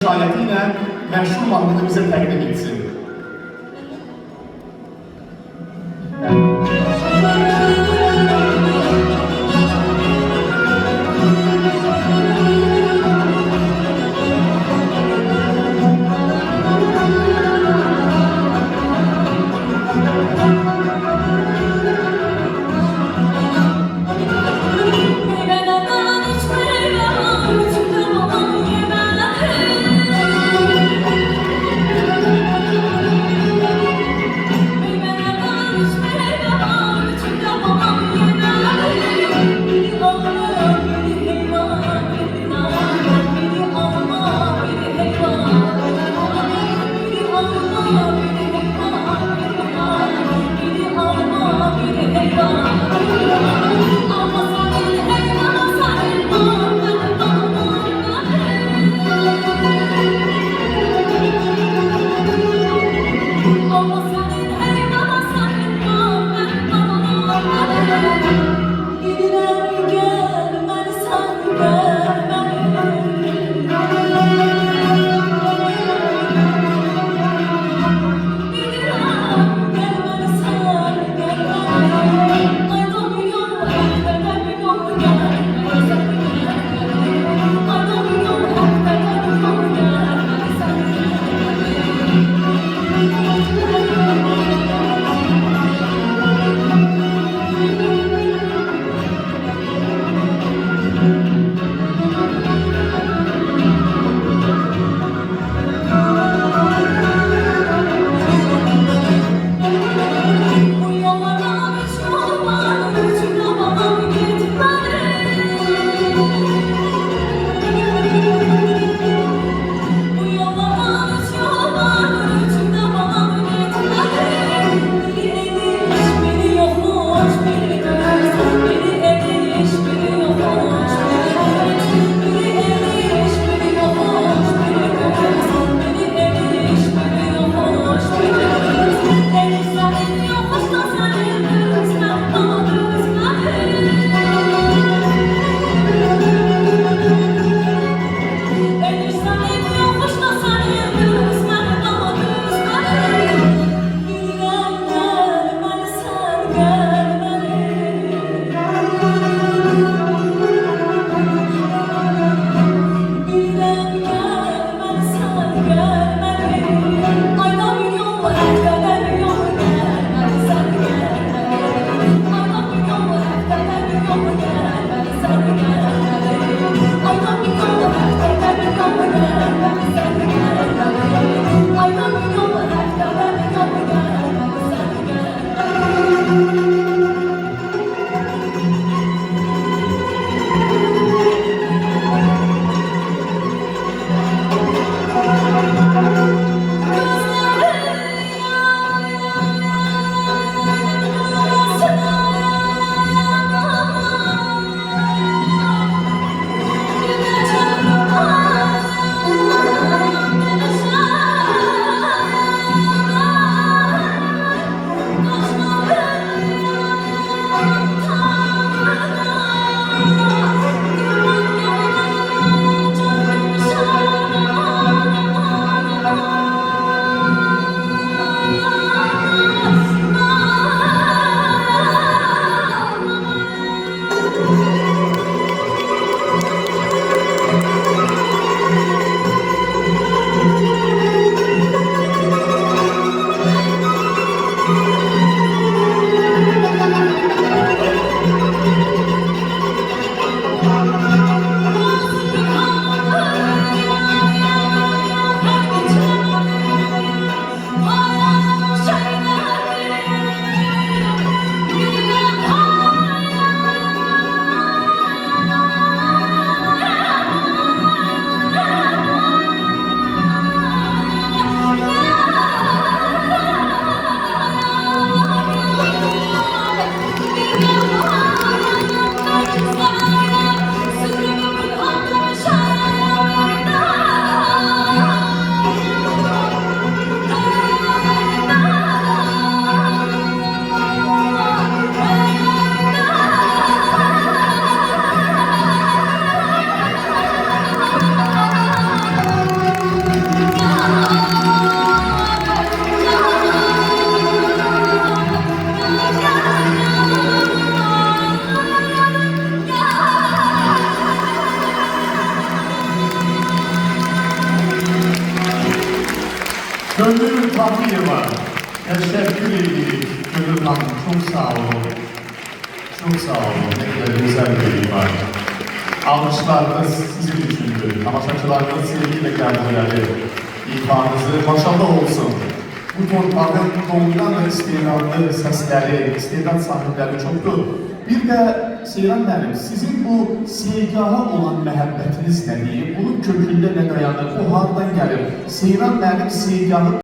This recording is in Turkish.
şayetiyle meşhur mahnını bize təqdim etsin. Gönül Tatlıyeva. Teşekkür ederim. Gönül Hanım çok sağ olun. Çok sağ olun. Ne kadar güzel bir var. Alkışlarınız sizin içindir. Tamaşaçılarınız sevgiyle geldiler. İfanınızı maşallah olsun. Bu torpağın doğudan da istedadlı sesleri, istedad sahipleri çoktur. Bir de Seyran müəllim, sizin bu sevgaha olan məhəbbətiniz nədir? Bunun kökündə nə dayanır? Bu hardan gəlir? Seyran müəllim sevgahı